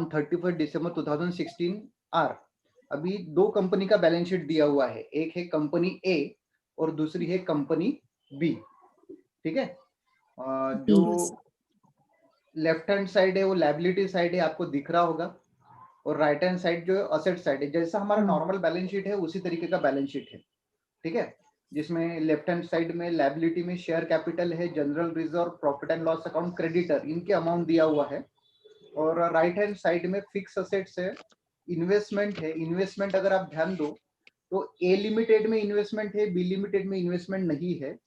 31 दिसंबर 2016 are. अभी दो company का बैलेंस शीट दिया हुआ है, एक है कंपनी ए और दूसरी है कंपनी बी। ठीक है, जो लेफ्ट हैंड साइड है वो लायबिलिटी साइड है, आपको दिख रहा होगा, और राइट हैंड साइड जो है असेट साइड है। जैसा हमारा नॉर्मल बैलेंस शीट है उसी तरीके का बैलेंस शीट है। ठीक है, जिसमें लेफ्ट हैंड साइड में लायबिलिटी में शेयर कैपिटल है, general reserve, profit and loss account, creditor, इनके अमाउंट दिया हुआ है। और राइट हैंड साइड में फिक्स असेट्स है, इन्वेस्टमेंट है। इन्वेस्टमेंट अगर आप ध्यान दो तो ए लिमिटेड में इन्वेस्टमेंट है, बी लिमिटेड में इन्वेस्टमेंट नहीं है।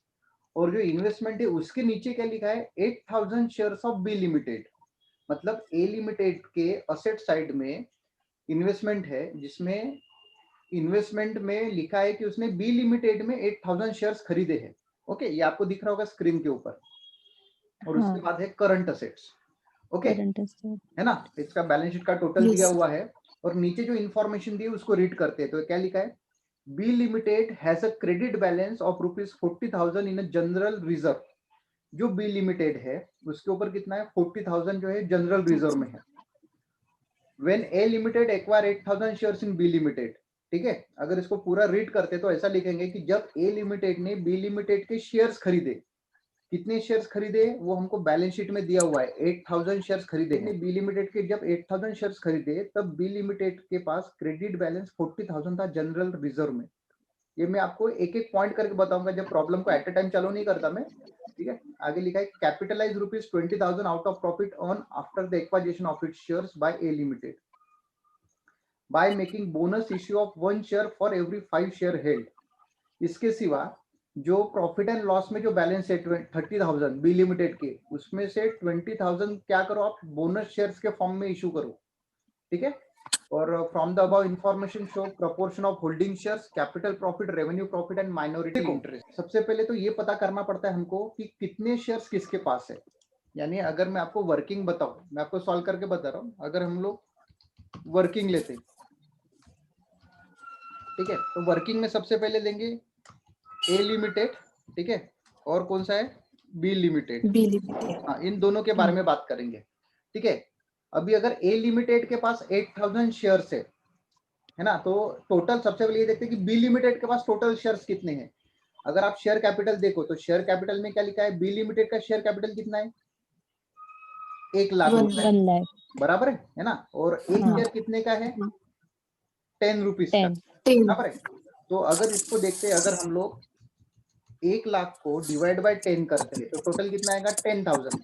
और जो इन्वेस्टमेंट है उसके नीचे क्या लिखा है, 8000 शेयर्स ऑफ बी लिमिटेड। मतलब ए लिमिटेड के असेट साइड में इन्वेस्टमेंट है, जिसमें इन्वेस्टमेंट में लिखा है कि उसने बी लिमिटेड में 8000 शेयर्स खरीदे हैं। ओके, ये आपको दिख रहा होगा स्क्रीन के ऊपर। और उसके बाद है करंट असेट्स। ओके, है ना, इसका बैलेंस शीट का टोटल दिया हुआ है। और नीचे जो इंफॉर्मेशन दी है उसको रीड करते हैं। तो क्या लिखा है, B limited has a credit balance of ₹40,000 in a general reserve. जो बी लिमिटेड है उसके ऊपर कितना है, 40,000 जो है जनरल रिजर्व में है। When A limited acquire 8000 shares in B limited. ठीक है, अगर इसको पूरा रीड करते तो ऐसा लिखेंगे कि जब ए लिमिटेड ने बी लिमिटेड के शेयर्स खरीदे, कितने शेयर्स खरीदे वो हमको बैलेंस शीट में दिया हुआ है, 8000 शेयर्स खरीदे हैं। बी लिमिटेड के जब 8000 शेयर्स खरीदे तब बी लिमिटेड के पास क्रेडिट बैलेंस 40,000 था जनरल रिजर्व में। ये मैं आपको एक एक पॉइंट करके बताऊंगा, जब प्रॉब्लम को एट अ टाइम चालू नहीं करता मैं। ठीक है, आगे लिखा है capitalize ₹20,000 out of profit on after the acquisition of its shares by A limited by making bonus issue of 1 share for every 5 share held. इसके सिवा जो प्रॉफिट एंड लॉस में जो बैलेंस है 30,000 बी लिमिटेड के, उसमें से 20,000 क्या करो आप, बोनस शेयर्स के फॉर्म में इशू करो। ठीक है, और from the above information show proportion of holding shares, capital profit, revenue profit and minority interest. सबसे पहले तो ये पता करना पड़ता है हमको कि कितने शेयर्स किसके पास है। यानी अगर मैं आपको वर्किंग बताऊं, मैं आपको सॉल्व करके बता रहा हूं, अगर हम लोग वर्किंग लेते, ठीक है, तो वर्किंग में सबसे पहले लेंगे ए लिमिटेड, ठीक है, और कौन सा है, बी लिमिटेड। हाँ, इन दोनों के बारे में बात करेंगे। ठीक है, अभी अगर ए लिमिटेड के पास 8000 शेयर्स है ना, तो टोटल सबसे पहले ये देखते हैं कि बी लिमिटेड के पास टोटल शेयर्स कितने हैं। अगर आप शेयर कैपिटल देखो तो शेयर कैपिटल में क्या लिखा है, बी लिमिटेड का शेयर कैपिटल कितना है, 1 लाख रुपए, बराबर है ना। और एक शेयर कितने का है, 10 रुपीज का, बराबर है। तो अगर इसको देखते हैं, अगर हम लोग 1 लाख को डिवाइड बाय 10 करते हैं तो टोटल कितना आएगा, 10,000।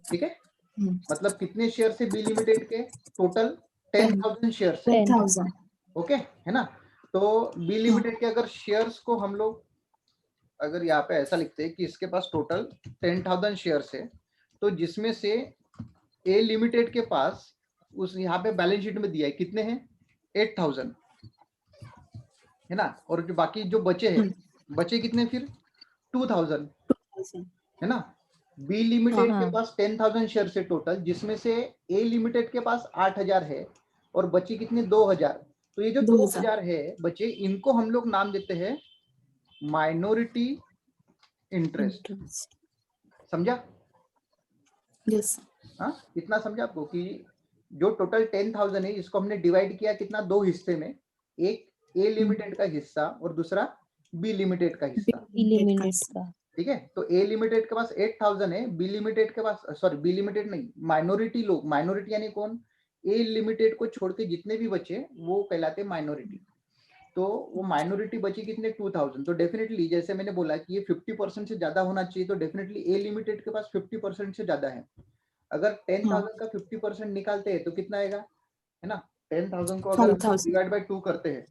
ठीक है, मतलब कितने शेयर है बी लिमिटेड के, टोटल 10,000 शेयर है। 10,000। ओके, है ना। तो बी लिमिटेड के अगर शेयर्स को हम लोग अगर यहाँ पे ऐसा लिखते हैं कि इसके पास टोटल 10,000 शेयर्स है, तो जिसमें से ए लिमिटेड के पास उस यहाँ पे बैलेंस शीट में दिया है कितने हैं, 8,000, है ना। और जो बाकी जो बचे हैं, बचे कितने फिर 2,000, है ना। बी लिमिटेड के पास 10,000 शेयर है टोटल, जिसमें से ए लिमिटेड के पास 8,000 है और बचे कितने, 2,000। तो ये जो 2,000 है बचे, इनको हम लोग नाम देते हैं माइनॉरिटी इंटरेस्ट। समझा? यस। हाँ, इतना समझा आपको कि जो टोटल 10,000 है इसको हमने डिवाइड किया कितना, 2 हिस्से में, एक ए लिमिटेड का हिस्सा और दूसरा बी लिमिटेड का हिस्सा। ठीक है, तो ए लिमिटेड के पास 8,000 है, बी लिमिटेड के पास, सॉरी बी लिमिटेड नहीं, माइनॉरिटी लोग, माइनॉरिटी यानी कौन, ए लिमिटेड को छोड़ के जितने भी बचे वो कहलाते माइनॉरिटी। तो वो माइनॉरिटी बची कितने, 2,000। तो डेफिनेटली जैसे मैंने बोला कि ये 50% से ज्यादा होना चाहिए, तो डेफिनेटली ए लिमिटेड के पास 50% से ज्यादा है। अगर 10,000 का 50% निकालते हैं तो कितना आएगा, है ना। 10,000 को अगर हम डिवाइड बाय 2 करते हैं,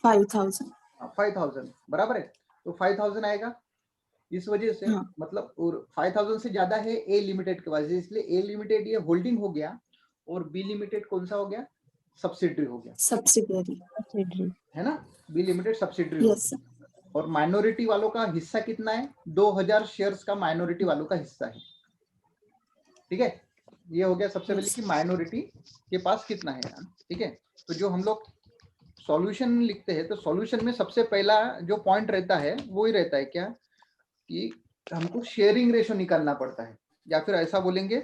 5,000। 5,000, बराबर है। तो 5,000 आएगा। इस वजह से मतलब 5,000 से ज्यादा है ए लिमिटेड के पास, इसलिए ए लिमिटेड ये होल्डिंग हो गया और बी लिमिटेड कौन सा हो गया, सब्सिडरी हो गया, सब्सिडरी, है ना। बी लिमिटेड सब्सिडरी हो गया। और माइनॉरिटी वालों का हिस्सा कितना है, 2,000 शेयर्स का माइनॉरिटी वालों का हिस्सा है। ठीक है, ये हो गया सबसे पहले कि माइनॉरिटी के पास कितना है। ठीक है, तो जो हम लोग सॉल्यूशन लिखते हैं तो सॉल्यूशन में सबसे पहला जो पॉइंट रहता है वो ही रहता है क्या, कि हमको शेयरिंग रेशो निकालना पड़ता है, या फिर ऐसा बोलेंगे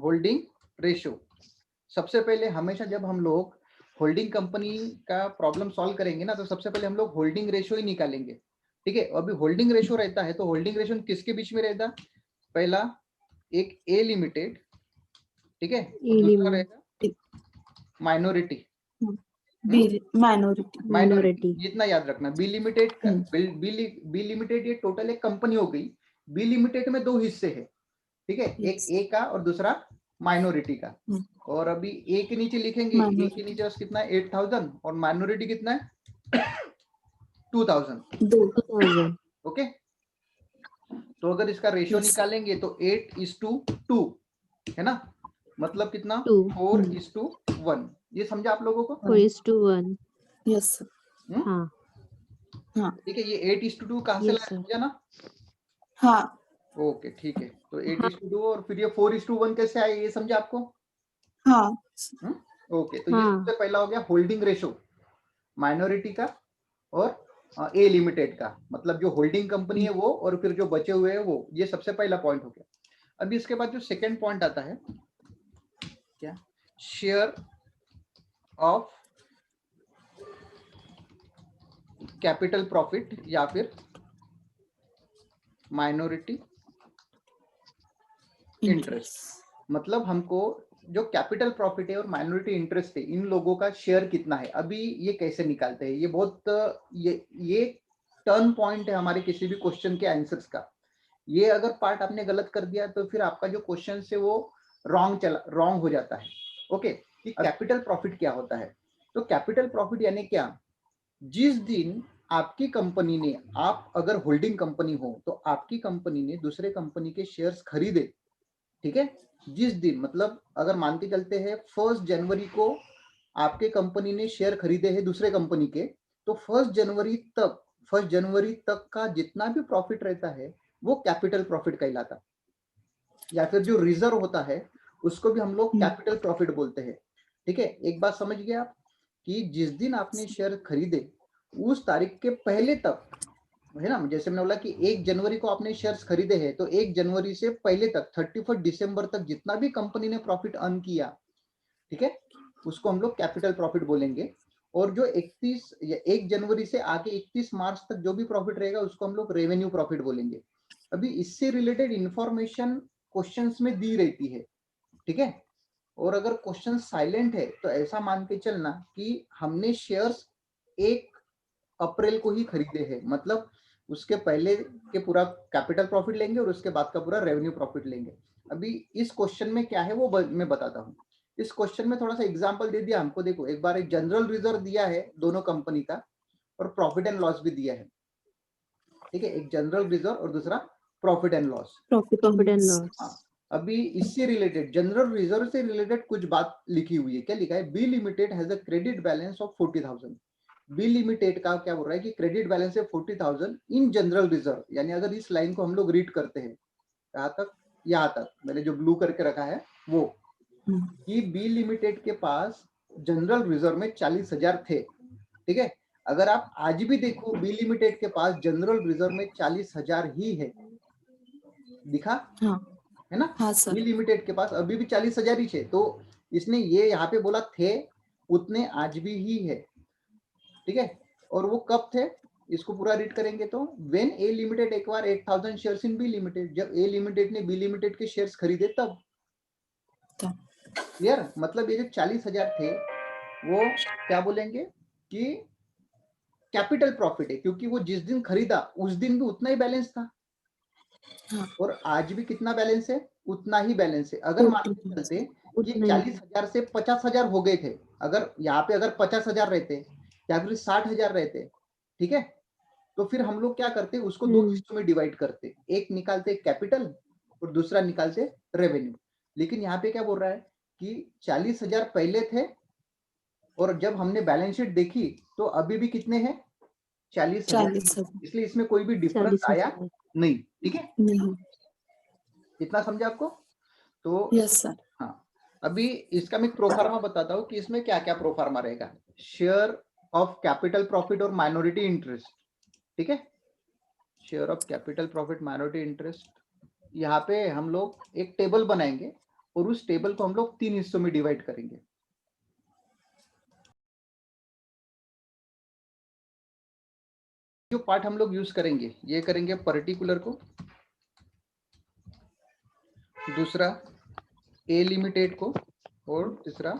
होल्डिंग रेशो, सबसे पहले हमेशा जब हम लोग होल्डिंग कंपनी का प्रॉब्लम सॉल्व करेंगे ना, तो सबसे पहले हम लोग होल्डिंग रेशो ही निकालेंगे। ठीक है, अभी होल्डिंग रेशो रहता है तो होल्डिंग रेशो किसके बीच में रहता? पहला एक ए लिमिटेड, ठीक है, और दूसरा रहेगा माइनॉरिटी। माइनॉरिटी। माइनॉरिटी जितना याद रखना, बी लिमिटेड का बी लिमिटेड ये टोटल एक कंपनी हो गई। बी लिमिटेड में दो हिस्से हैं, ठीक है, एक ए का और दूसरा माइनॉरिटी का। और अभी ए के नीचे लिखेंगे, ए के नीचे कितना है 8000 और माइनॉरिटी कितना है 2000। ओके, तो अगर इसका रेशियो निकालेंगे तो 8:2 है ना, मतलब कितना 4:1। ये समझा आप लोगों को? 4:1। यस हाँ हाँ ठीक है, ये 8:2 कहाँ से लाया, समझा ना? हाँ ओके ठीक है, तो 8:2 और फिर ये 4:1 कैसे आए, ये समझा आपको? हाँ ओके, तो ये सबसे पहला हो गया होल्डिंग रेशो माइनॉरिटी का और ए लिमिटेड का, मतलब जो होल्डिंग कंपनी है वो और फिर जो बचे हुए हैं वो, ये सबसे पहला पॉइंट हो गया। अभी इसके बाद जो सेकंड पॉइंट आता है क्या, शेयर ऑफ कैपिटल प्रॉफिट या फिर माइनॉरिटी इंटरेस्ट। मतलब हमको जो कैपिटल प्रॉफिट है और माइनॉरिटी इंटरेस्ट है, इन लोगों का शेयर कितना है, अभी ये कैसे निकालते हैं, ये बहुत ये टर्न पॉइंट है हमारे किसी भी क्वेश्चन के आंसर्स का। ये अगर पार्ट आपने गलत कर दिया तो फिर आपका जो क्वेश्चन है वो रॉन्ग हो जाता है। ओके, कैपिटल प्रॉफिट क्या होता है? तो कैपिटल प्रॉफिट यानी क्या, जिस दिन आपकी कंपनी ने, आप अगर होल्डिंग कंपनी हो तो आपकी कंपनी ने दूसरे कंपनी के शेयर्स खरीदे, ठीक है, जिस दिन, मतलब अगर मान के चलते हैं 1 जनवरी को आपके कंपनी ने शेयर खरीदे हैं दूसरे कंपनी के, तो 1 जनवरी तक का जितना भी प्रॉफिट रहता है वो कैपिटल प्रॉफिट कहलाता, या फिर जो रिजर्व होता है उसको भी हम लोग कैपिटल प्रॉफिट बोलते हैं। ठीक है, एक बात समझ गए आप कि जिस दिन आपने शेयर खरीदे उस तारीख के पहले तक, है ना, जैसे मैंने बोला कि 1 जनवरी को आपने शेयर्स खरीदे हैं तो 1 जनवरी से पहले तक 31 दिसंबर तक जितना भी कंपनी ने प्रॉफिट अर्न किया, ठीक है, उसको हम लोग कैपिटल प्रॉफिट बोलेंगे। और जो 1 जनवरी से आके 31 मार्च तक जो भी प्रॉफिट रहेगा उसको हम लोग रेवेन्यू प्रॉफिट बोलेंगे। अभी इससे रिलेटेड इंफॉर्मेशन क्वेश्चंस में दी रहती है, ठीक है, और अगर क्वेश्चन साइलेंट है तो ऐसा मान के चलना कि हमने शेयर्स 1 अप्रैल को ही खरीदे हैं, मतलब उसके पहले के पूरा कैपिटल प्रॉफिट लेंगे और उसके बाद का पूरा रेवेन्यू प्रॉफिट लेंगे। अभी इस क्वेश्चन में क्या है वो मैं बताता हूँ। इस क्वेश्चन में थोड़ा सा एग्जांपल दे दिया हमको, देखो एक बार एक जनरल रिजर्व दिया है दोनों कंपनी का और प्रॉफिट एंड लॉस भी दिया है, ठीक है, एक जनरल रिजर्व और दूसरा profit and loss. Profit and loss. अभी इससे रिलेटेड जनरल रिजर्व से रिलेटेड कुछ बात लिखी हुई है, क्या लिखा है, B limited has a credit balance of 40,000। B limited का क्या बोल रहा है कि क्रेडिट बैलेंस है 40,000 इन जनरल रिजर्व, यानी अगर इस लाइन को हम लोग रीड करते हैं यहाँ तक मैंने जो ब्लू करके रखा है वो, कि बी लिमिटेड के पास जनरल रिजर्व में 40,000 थे, ठीक है, अगर आप आज भी देखो बी लिमिटेड के पास जनरल रिजर्व में 40,000 ही है, दिखा है ना, हाँ सर। बी लिमिटेड के पास अभी भी 40,000 ही है, तो इसने ये यहाँ पे बोला थे उतने आज भी ही है, ठीक है, और वो कब थे, इसको पूरा रीड करेंगे तो when A limited acquire 8,000 shares in B limited, जब ए लिमिटेड ने बी लिमिटेड के शेयर्स खरीदे तब। क्लियर, मतलब ये जो 40,000 थे वो क्या बोलेंगे कि कैपिटल प्रॉफिट है, क्योंकि वो जिस दिन खरीदा उस दिन भी उतना ही बैलेंस था और आज भी कितना बैलेंस है, उतना ही बैलेंस है। अगर मान के चलते ये 40,000 से 50,000 हो गए थे, अगर यहाँ पे अगर 50,000 रहते या फिर 60,000 रहते, ठीक है, तो फिर हम लोग क्या करते, उसको दो हिस्सों में डिवाइड करते, एक निकालते कैपिटल और दूसरा निकालते रेवेन्यू। लेकिन यहाँ पे क्या बोल रहा है कि 40,000 पहले थे और जब हमने बैलेंस शीट देखी तो अभी भी कितने हैं, 40,000, इसलिए इसमें कोई भी डिफरेंस आया नहीं, ठीक है, इतना समझा आपको? तो यस सर। हाँ, अभी इसका मैं प्रोफार्मा बताता हूँ कि इसमें क्या क्या प्रोफार्मा रहेगा। शेयर ऑफ कैपिटल प्रॉफिट और माइनॉरिटी इंटरेस्ट, ठीक है, share of capital profit minority interest, यहाँ पे हम लोग एक टेबल बनाएंगे और उस टेबल को हम लोग 3 हिस्सों में डिवाइड करेंगे। जो पार्ट हम लोग यूज करेंगे, ये करेंगे पर्टिकुलर को, दूसरा ए लिमिटेड को, और तीसरा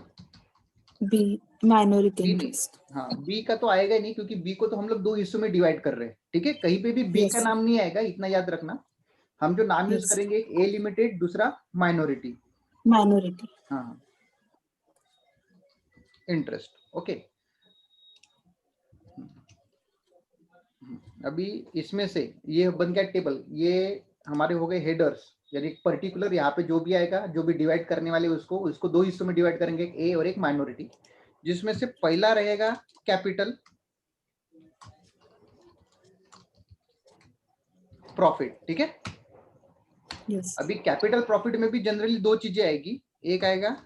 बी माइनॉरिटी बी। इंटरेस्ट। हाँ, बी का तो आएगा ही नहीं, क्योंकि बी को तो हम लोग 2 हिस्सों में डिवाइड कर रहे हैं। ठीक है, कहीं पे भी बी Yes. का नाम नहीं आएगा, इतना याद रखना। हम जो नाम यूज Yes. करेंगे, एक ए लिमिटेड, दूसरा माइनॉरिटी। माइनॉरिटी। हाँ, इंटरेस्ट। ओके, अभी इसमें से ये बन गया टेबल, ये हमारे हो गए हेडर्स, यानी पर्टिकुलर यहाँ पे जो भी आएगा, जो भी डिवाइड करने वाले उसको 2 हिस्सों में डिवाइड करेंगे, एक ए और एक माइनॉरिटी, जिसमें से पहला रहेगा कैपिटल प्रॉफिट। ठीक है, यस। अभी कैपिटल प्रॉफिट में भी जनरली 2 चीजें आएगी, एक आएगा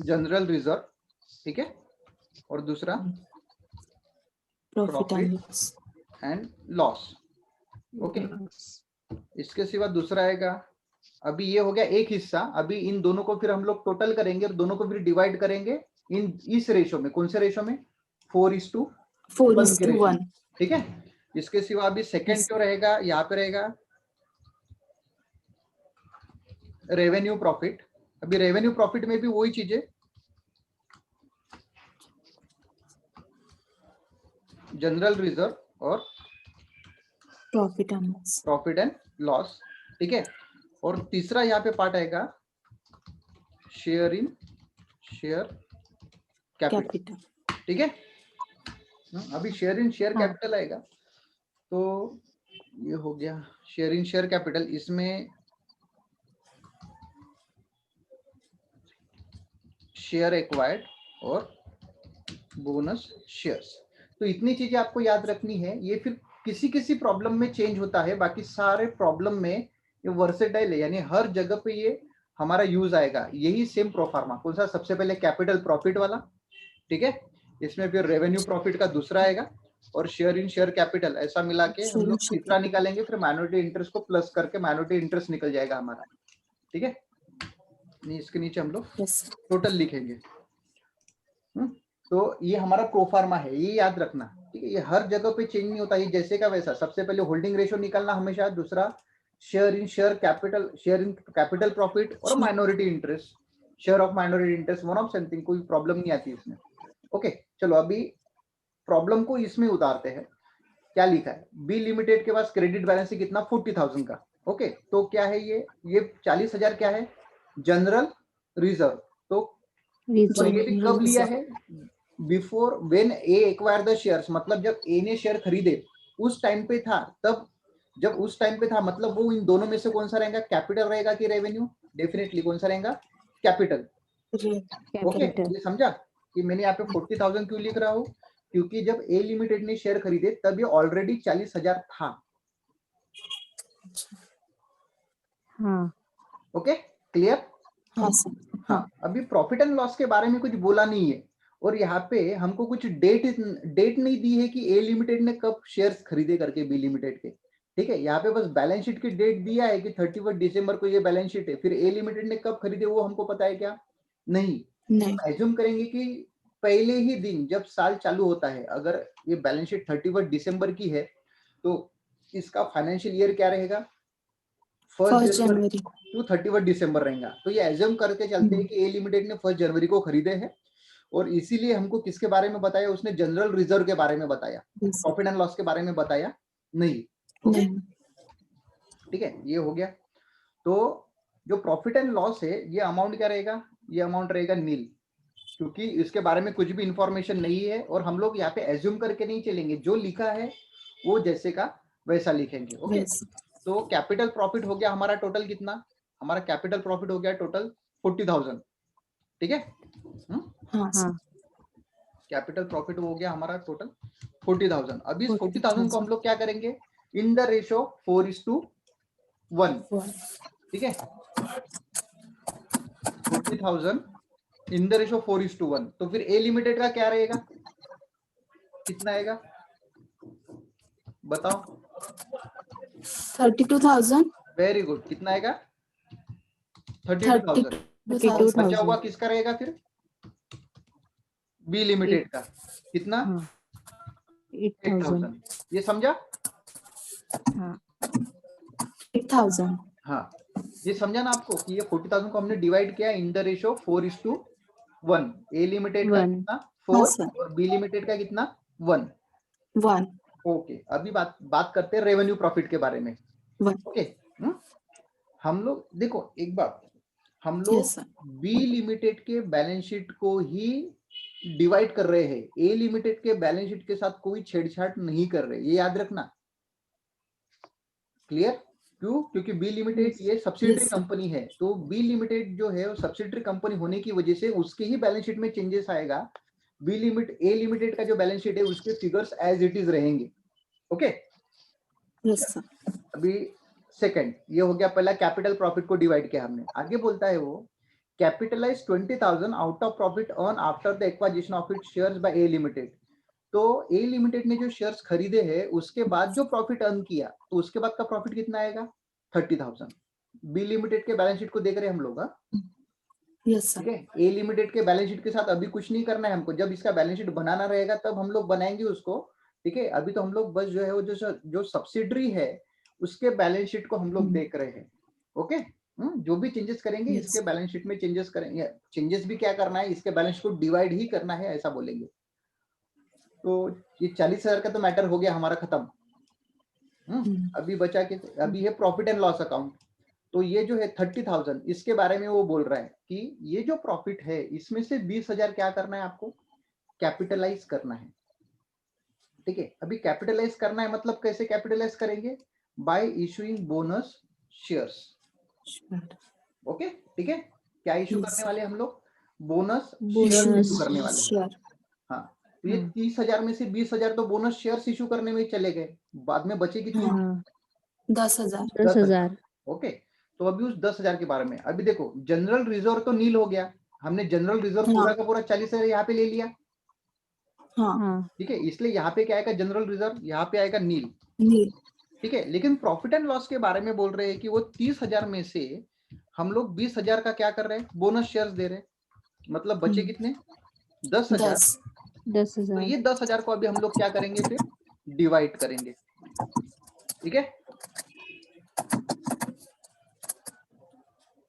जनरल रिजर्व, ठीक है, और दूसरा profit and profit loss. And loss. Okay, इसके सिवा दूसरा आएगा, अभी ये हो गया एक हिस्सा। अभी इन दोनों को फिर हम लोग टोटल करेंगे और दोनों को फिर डिवाइड करेंगे इस रेशो में। कौन से रेशो में? 4:1 के रेशो में। ठीक है, इसके सिवा अभी सेकेंड जो रहेगा, यहाँ पे रहेगा रेवेन्यू प्रॉफिट। अभी रेवेन्यू प्रॉफिट में भी वही चीजें, जनरल रिजर्व और प्रॉफिट एंड लॉस। ठीक है, और तीसरा यहाँ पे पार्ट आएगा शेयर इन शेयर कैपिटल। ठीक है, अभी शेयर इन शेयर कैपिटल आएगा, तो ये हो गया शेयर इन शेयर कैपिटल। इसमें शेयर एक्वायर्ड और बोनस शेयर्स। तो इतनी चीजें आपको याद रखनी है। ये फिर किसी किसी प्रॉब्लम में चेंज होता है, बाकी सारे प्रॉब्लम में ये वर्सेटाइल है, यानी हर जगह पे ये हमारा यूज आएगा। यही सेम प्रोफार्मा। कौन सा? सबसे पहले कैपिटल प्रॉफिट वाला, ठीक है, इसमें फिर रेवेन्यू प्रॉफिट का दूसरा आएगा, और शेयर इन शेयर कैपिटल, ऐसा मिला के हम लोग तीसरा निकालेंगे। फिर माइनॉरिटी इंटरेस्ट को प्लस करके माइनॉरिटी इंटरेस्ट निकल जाएगा हमारा। ठीक है, इसके नीचे हम लोग टोटल लिखेंगे। तो ये हमारा प्रोफार्मा है, ये याद रखना। ठीक है, ये हर जगह पे चेंज नहीं होता है, जैसे का वैसा। सबसे पहले होल्डिंग रेशियो निकालना हमेशा, दूसरा share in share capital profit, और minority interest, share of minority interest, one of something. कोई प्रॉब्लम नहीं आती इसमें। ओके, चलो अभी प्रॉब्लम को इसमें उतारते हैं। क्या लिखा है? बी लिमिटेड के पास क्रेडिट बैलेंस है कितना? 40,000 का। ओके, तो क्या है ये 40,000 क्या है? General reserve. तो ये भी कब लिया है? Before when A acquire the shares, मतलब जब ए ने शेयर खरीदे उस टाइम पे था। तब जब उस टाइम पे था, मतलब वो इन दोनों में से कौन सा रहेगा? कैपिटल रहेगा कि रेवेन्यू? डेफिनेटली कौन सा रहेगा? कैपिटल। ओके, ये समझा कि मैंने यहाँ पे 40,000 क्यों लिख रहा हूँ? क्योंकि जब ए लिमिटेड ने शेयर खरीदे तब ये ऑलरेडी 40,000 था। Okay, clear? हाँ, अभी प्रॉफिट एंड लॉस के बारे में कुछ बोला नहीं है, और यहाँ पे हमको कुछ डेट नहीं दी है कि ए लिमिटेड ने कब शेयर्स खरीदे करके बी लिमिटेड के। ठीक है, यहाँ पे बस बैलेंस शीट की डेट दिया है कि 31 दिसंबर को ये बैलेंस शीट है। फिर ए लिमिटेड ने कब खरीदे वो हमको पता है क्या? नहीं। एज्यूम करेंगे कि पहले ही दिन जब साल चालू होता है, अगर ये बैलेंस शीट 31 दिसंबर की है, तो इसका फाइनेंशियल ईयर क्या रहेगा? 1 जनवरी टू 31 दिसंबर रहेगा। तो ये एज्यूम करके चलते हैं कि ए लिमिटेड ने 1 जनवरी को खरीदे हैं, और इसीलिए हमको किसके बारे में बताया? उसने जनरल रिजर्व के बारे में बताया, प्रॉफिट एंड लॉस के बारे में बताया नहीं। ओके, ठीक है, ये हो गया। तो जो प्रॉफिट एंड लॉस है, ये अमाउंट क्या रहेगा? ये अमाउंट रहेगा नील, क्योंकि इसके बारे में कुछ भी इंफॉर्मेशन नहीं है, और हम लोग यहाँ पे एज्यूम करके नहीं चलेंगे। जो लिखा है वो जैसे का वैसा लिखेंगे। ओके, तो कैपिटल प्रॉफिट हो गया हमारा टोटल कितना? हमारा कैपिटल प्रॉफिट हो गया टोटल 40,000। ठीक है, कैपिटल प्रॉफिट हो गया हमारा टोटल 40,000। अभी इस 40,000 को हम लोग क्या करेंगे? In the ratio 4:1। ठीक है, 40,000 इन द रेशो 4:1। तो फिर ए लिमिटेड का क्या रहेगा? कितना आएगा बताओ? 32,000. वेरी गुड, कितना आएगा? 32,000। 32,000. बचा हुआ 32,000. किसका रहेगा फिर? बी लिमिटेड का। कितना? हाँ 8,000. 8,000। ये समझा? हाँ 8,000. हाँ, ये समझा ना आपको कि ये 40,000 को हमने डिवाइड किया in the ratio 4:1। A limited का 1. कितना? हाँ 4 सर. और बी लिमिटेड का कितना? 1। 1. ओके, अभी बात करते हैं रेवेन्यू प्रॉफिट के बारे में। 1. ओके, हम लोग देखो एक बात, हम Yes लोग sir. बी लिमिटेड के बैलेंस शीट को ही डिवाइड कर रहे हैं, ए लिमिटेड के बैलेंस शीट के साथ कोई छेड़छाड़ नहीं कर रहे, ये याद रखना। क्लियर? क्यों? क्योंकि बी लिमिटेड Yes. ये सब्सिडरी Yes, sir. कंपनी है, तो बी लिमिटेड जो है वो सब्सिडरी कंपनी होने की वजह से उसके ही बैलेंस शीट में चेंजेस आएगा। ए लिमिटेड का जो बैलेंस शीट है उसके फिगर्स एज इट इज रहेंगे। Okay, Yes sir. अभी सेकंड ये हो गया, पहला कैपिटल प्रॉफिट को डिवाइड किया हमने। आगे बोलता है वो capitalize 20,000 out of profit earn after the acquisition of it shares by A limited. तो ए लिमिटेड ने जो शेयर्स खरीदे हैं उसके बाद जो प्रॉफिट अर्न किया, तो उसके बाद का प्रॉफिट कितना आएगा? 30,000। बी लिमिटेड के बैलेंस शीट को देख रहे हैं हम लोग। Yes sir. ठीक है, ए लिमिटेड के बैलेंस शीट के साथ अभी कुछ नहीं करना है हमको, जब इसका बैलेंस शीट बनाना रहेगा तब हम लोग बनाएंगे उसको। ठीक है, अभी तो हम लोग बस जो है वो जो सब्सिडरी है उसके बैलेंस शीट को हम लोग देख रहे हैं। ओके, जो भी चेंजेस करेंगे Yes. इसके बैलेंस शीट में चेंजेस करेंगे। चेंजेस भी क्या करना है, इसके बैलेंस शीट को डिवाइड ही करना है, ऐसा बोलेंगे। तो ये 40,000 का तो मैटर हो गया हमारा खत्म। अभी बचा के अभी है प्रॉफिट एंड लॉस अकाउंट। तो ये जो है 30,000, इसके बारे में वो बोल रहा है कि ये जो प्रॉफिट है इसमें से 20,000 क्या करना है आपको? कैपिटलाइज करना है। ठीक है, अभी कैपिटलाइज करना है मतलब कैसे कैपिटलाइज करेंगे? Bye issuing bonus shares. Sure. Okay, ठीक है, क्या इशू Yes, करने sir. वाले हम लोग? Bonus Bonus. शेयर्स इशू करने वाले हैं। Sure. हाँ, तो ये 30,000 में से 20,000 तो बोनस शेयर्स इशू करने में ही चले गए, बाद में बचे कितनी? हाँ 10,000. 10,000. ओके, तो अभी उस 10,000 के बारे में अभी देखो, जनरल रिजर्व तो नील हो गया, हमने जनरल रिजर्व हाँ. पूरा का पूरा 40,000 यहाँ पे ले लिया। हाँ. हाँ ठीक है, इसलिए यहाँ पे क्या आएगा? जनरल रिजर्व, यहाँ पे आएगा नील। नील. ठीक है, लेकिन प्रॉफिट एंड लॉस के बारे में बोल रहे हैं कि वो 30,000 में से हम लोग 20,000 का क्या कर रहे हैं? बोनस शेयर्स दे रहे हैं। मतलब बचे कितने? 10,000। 10. तो 10,000. ये 10,000 को अभी हम लोग क्या करेंगे? फिर डिवाइड करेंगे। ठीक है,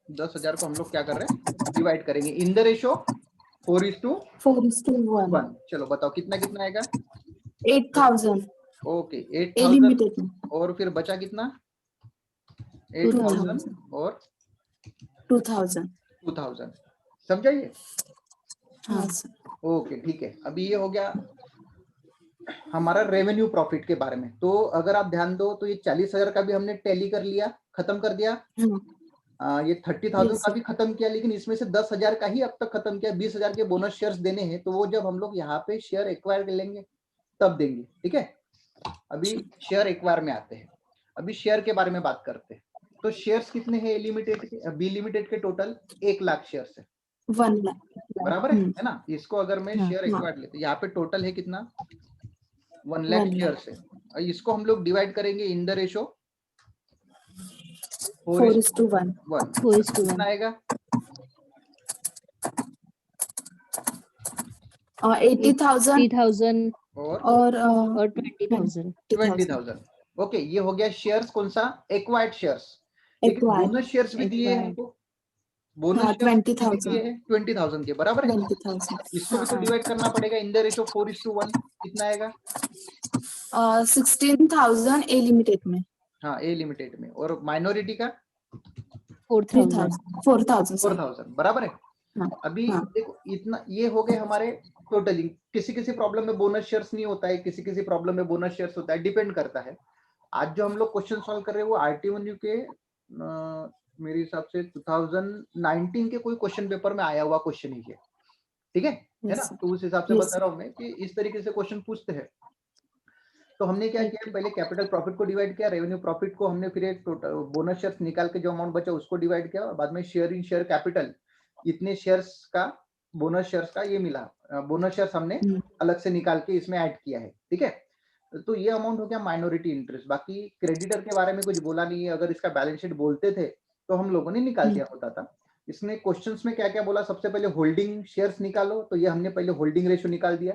10,000 को हम लोग क्या कर रहे हैं? डिवाइड करेंगे इन द रेशियो 4:1। 4:1. चलो बताओ कितना कितना आएगा? 8,000. ओके, ए 8,000 लिमिटेड में. और फिर बचा कितना? 2,000. 8,000 और 2,000. 2,000। समझा ये? हाँ सर. ओके, ठीक है, अभी ये हो गया हमारा रेवेन्यू प्रॉफिट के बारे में। तो अगर आप ध्यान दो तो ये 40,000 का भी हमने टैली कर लिया, खत्म कर दिया। हाँ. ये 30,000 Yes, का sir. भी खत्म किया, लेकिन इसमें से 10,000 का ही अब तक खत्म किया। 20,000 के बोनस शेयर्स देने हैं, तो वो जब हम लोग यहाँ पे शेयर एक्वायर कर लेंगे तब देंगे। ठीक है, अभी शेयर एक्वायर में आते हैं। अभी शेयर के बारे में बात करते हैं। तो शेयर्स कितने हैं ए लिमिटेड के? बी लिमिटेड के टोटल 1 लाख शेयर्स है, 1 लाख. बराबर है ना? इसको अगर मैं हाँ. शेयर एक्वायर लेते, यहाँ पे टोटल है कितना? 1 लाख 1 लाख. शेयर्स है। और इसको हम लोग डिवाइड करेंगे इन द रेशो 4:1. 4:1. कितना आएगा? 80,000 80,000 और और और 20,000. 20,000। ओके, ये हो गया शेयर्स, कौन सा? Acquired shares. लेकिन Acquired. बोनस शेयर्स भी दिए हैं Acquired. हमको, बोनस हाँ, शेयर्स भी 20,000. दिए हैं 20,000 के, बराबर है? 20,000. इसको भी तो हाँ. डिवाइड करना पड़ेगा इन द रेशो 4:1। कितना आएगा? 16,000 ए लिमिटेड में. हाँ, ए लिमिटेड में। और माइनॉरिटी का 4,000. 4,000. 4,000, बराबर है? हाँ. अभी हाँ. देखो इतना, ये हो गए हमारे टोटलिंग। किसी किसी प्रॉब्लम में बोनस शेयर्स नहीं होता है, किसी किसी प्रॉब्लम में बोनस शेयर्स होता है, डिपेंड करता है। आज जो हम लोग क्वेश्चन सॉल्व कर रहे हैं वो RT1U के मेरे हिसाब से 2019 के कोई क्वेश्चन पेपर में आया हुआ क्वेश्चन ही है। ठीक है Yes, ना? sir. तो उस हिसाब से Yes, बता रहा हूँ मैं कि इस तरीके से क्वेश्चन पूछते हैं। तो हमने क्या किया? पहले कैपिटल प्रॉफिट को डिवाइड किया, रेवेन्यू प्रॉफिट को हमने फिर एक टोटल बोनस शेयर्स निकाल के जो अमाउंट बचा उसको डिवाइड किया, और बाद में शेयर इन शेयर कैपिटल, इतने शेयर्स का बोनस शेयर्स का ये मिला, बोनस शेयर्स हमने अलग से निकाल के इसमें ऐड किया है। ठीक है, तो ये अमाउंट हो गया माइनॉरिटी इंटरेस्ट। बाकी क्रेडिटर के बारे में कुछ बोला नहीं है, अगर इसका बैलेंस शीट बोलते थे तो हम लोगों ने निकाल दिया होता था। इसने क्वेश्चंस में क्या क्या बोला, सबसे पहले होल्डिंग शेयर्स निकालो, तो ये हमने पहले होल्डिंग रेशियो निकाल दिया।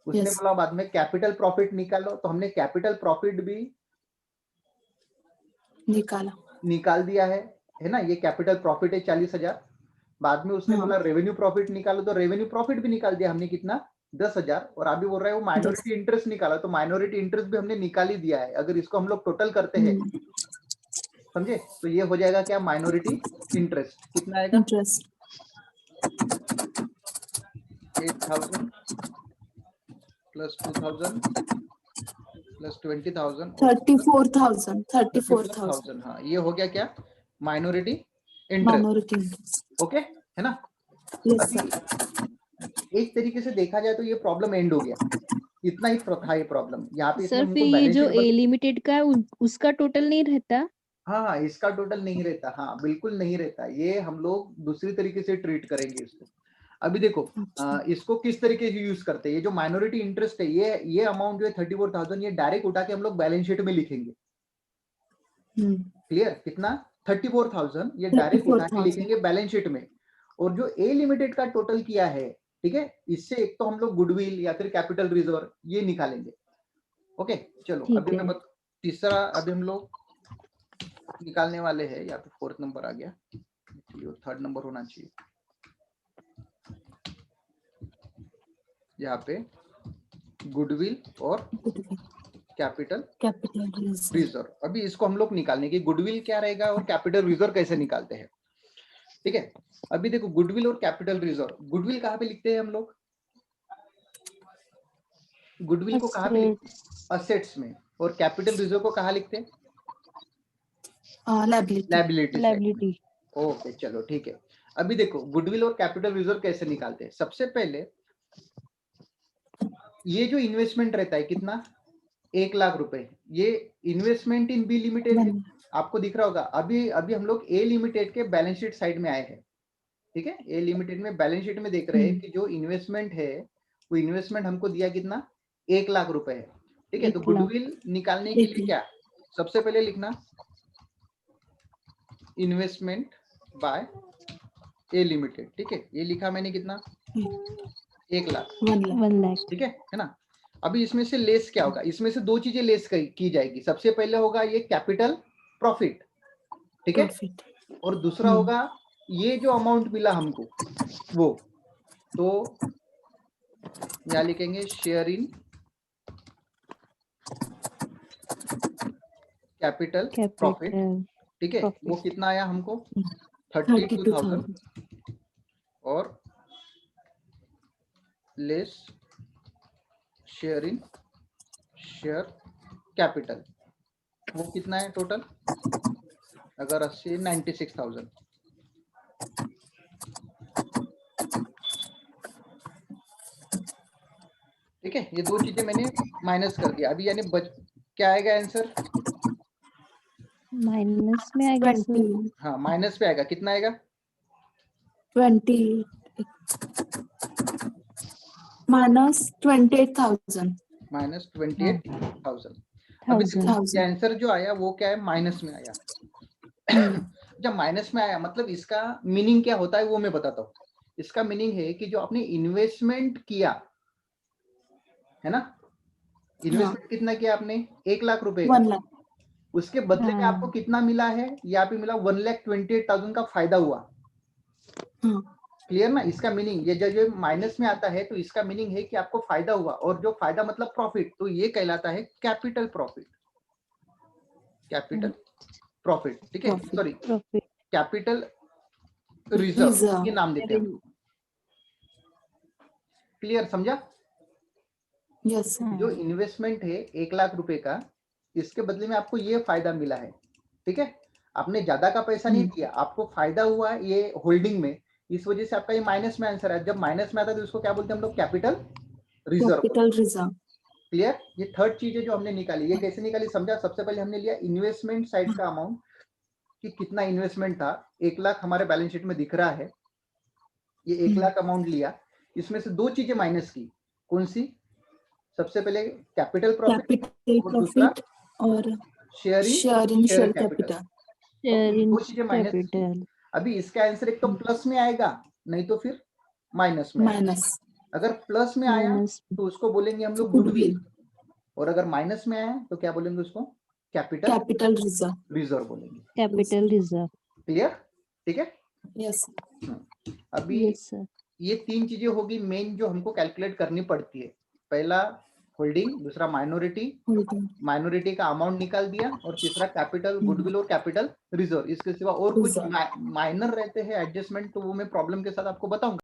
उसने Yes. बोला बाद में कैपिटल प्रॉफिट निकालो, तो हमने कैपिटल प्रॉफिट भी निकाला। निकाल दिया है ना, ये कैपिटल प्रॉफिट है 40,000। बाद में उसने हाँ। बोला रेवेन्यू प्रॉफिट निकालो, तो रेवेन्यू प्रॉफिट भी निकाल दिया हमने, कितना 10,000। और अभी बोल रहा है वो माइनॉरिटी इंटरेस्ट निकाला, तो माइनॉरिटी इंटरेस्ट भी हमने निकाल ही दिया है। अगर इसको हम लोग टोटल करते हैं, समझे, तो ये हो जाएगा क्या, माइनॉरिटी इंटरेस्ट कितना आएगा, इंटरेस्ट 8,000 प्लस 2,000 प्लस 20,000 34,000 34,000। हाँ, ये हो गया क्या, minority interest. Minority interest. Okay, है ना। यस अभी सर। एक तरीके से देखा जाए तो ये प्रॉब्लम एंड हो गया, इतना ही था ये प्रॉब्लम। यहाँ पे इसने सर हमको फिर ये बैलेंस जो शीट ए लिमिटेड का है उसका टोटल नहीं रहता? हाँ, इसका टोटल नहीं रहता, हाँ बिल्कुल नहीं रहता। ये हम लोग दूसरी तरीके से ट्रीट करेंगे इसको। अभी देखो इसको किस तरीके से यूज करते हैं। ये जो माइनॉरिटी इंटरेस्ट है, ये अमाउंट जो है 34,000, ये डायरेक्ट उठा के हम लोग बैलेंस शीट में लिखेंगे। क्लियर, कितना 34,000 ये डायरेक्ट उठा के 34,000 लिखेंगे बैलेंस शीट में। और जो ए लिमिटेड का टोटल किया है, ठीक है, इससे एक तो हम लोग गुडविल या फिर कैपिटल रिजर्व ये निकालेंगे। ओके, चलो ठीक अभी है। मैं तीसरा अभी हम लोग निकालने वाले हैं। या तो 4th नंबर आ गया, ये 3rd नंबर होना चाहिए। यहाँ पे गुडविल और कैपिटल रिजर्व, अभी इसको हम लोग निकालने की, गुडविल क्या रहेगा और कैपिटल रिजर्व कैसे निकालते हैं। ठीक है, अभी देखो गुडविल और कैपिटल रिजर्व, गुडविल कहाँ पे लिखते हैं हम लोग, गुडविल को कहाँ पे लिखते हैं, असेट्स में। और कैपिटल रिजर्व को कहाँ लिखते हैं, लायबिलिटी। ओके चलो ठीक है। अभी देखो गुडविल और कैपिटल रिजर्व कैसे निकालते हैं। सबसे पहले ये जो इन्वेस्टमेंट रहता है कितना, 1,00,000 रुपए, ये इन्वेस्टमेंट इन बी लिमिटेड है, आपको दिख रहा होगा। अभी अभी हम लोग ए लिमिटेड के बैलेंस शीट साइड में आए हैं। ठीक है, ए लिमिटेड में बैलेंस शीट में देख रहे हैं कि जो इन्वेस्टमेंट है वो इन्वेस्टमेंट हमको दिया कितना, 1,00,000 रुपए है। ठीक है, तो गुडविल निकालने के लिए क्या, सबसे पहले लिखना इन्वेस्टमेंट बाय ए लिमिटेड। ठीक है, ये लिखा मैंने कितना, 1,00,000। 1,00,000। ठीक है ना। अभी इसमें से लेस क्या होगा, इसमें से दो चीजें लेस की जाएगी। सबसे पहले होगा ये कैपिटल प्रॉफिट, ठीक है, और दूसरा होगा ये जो अमाउंट मिला हमको वो, तो यहाँ लिखेंगे शेयर इन कैपिटल प्रॉफिट। ठीक है, वो कितना आया हमको, 32,000 और less share in share capital, वो कितना है टोटल, अगर 80 96,000। ठीक है, ये दो चीजें मैंने माइनस कर दिया। अभी यानी क्या आएगा आंसर, माइनस में आएगा सर। हाँ माइनस पे आएगा, कितना आएगा, 28,000 माइनस 28,000। अभी ये आंसर जो आया वो क्या है, माइनस में आया। जब माइनस में आया मतलब इसका मीनिंग क्या होता है वो मैं बताता हूँ। इसका मीनिंग है कि जो आपने इन्वेस्टमेंट किया है ना, इन्वेस्टमेंट कितना किया आपने, 1,00,000 रुपए का, उसके बदले में आपको कितना मिला है, यहाँ पे मिला 1,28,000 का फायदा हुआ। क्लियर ना, इसका मीनिंग ये जब माइनस में आता है तो इसका मीनिंग है कि आपको फायदा हुआ, और जो फायदा मतलब प्रॉफिट, तो ये कहलाता है कैपिटल प्रॉफिट। कैपिटल प्रॉफिट, ठीक है, सॉरी कैपिटल रिजर्व, ये नाम देते हैं। क्लियर, समझा। यस। जो इन्वेस्टमेंट है 1,00,000 रुपए का, इसके बदले में आपको ये फायदा मिला है। ठीक है, आपने ज्यादा का पैसा नहीं दिया, आपको फायदा हुआ ये होल्डिंग में, इस वजह से आपका ये माइनस में आंसर है। जब माइनस में आता है तो इसको क्या बोलते हैं हम लोग, कैपिटल रिजर्व। क्लियर, ये थर्ड चीज है जो हमने निकाली। ये कैसे निकाली समझा। सबसे पहले हमने लिया इन्वेस्टमेंट साइड का अमाउंट कि कितना इन्वेस्टमेंट था, 1,00,000 हमारे बैलेंस शीट में दिख रहा है, ये 1,00,000 अमाउंट लिया, इसमें से दो चीजें माइनस की, कौन सी, सबसे पहले कैपिटल प्रॉफिट कैपिटल और दूसरा प्रॉफिट और share in share in share share capital. Capital. Share in दो चीजें माइनस। कैपिटल। अभी इसका आंसर एक तो प्लस में आएगा, नहीं तो फिर माइनस में आएगा। माइनस अगर प्लस में आया माइनस तो उसको बोलेंगे हम लोग गुडविल, गुडविल, और अगर माइनस में आया तो क्या बोलेंगे उसको? Capital capital reserve. रिजर्व बोलेंगे। Capital reserve. क्लियर? ठीक है। यस अभी यस सर। ये तीन चीजें होगी मेन जो हमको कैलकुलेट करनी पड़ती है। पहला होल्डिंग, दूसरा माइनॉरिटी, होल्डिंग माइनॉरिटी का अमाउंट निकाल दिया, और तीसरा कैपिटल गुडविल और कैपिटल रिजर्व। इसके सिवा और कुछ रिजर्व। माइनर रहते हैं एडजस्टमेंट, तो वो मैं प्रॉब्लम के साथ आपको बताऊंगा।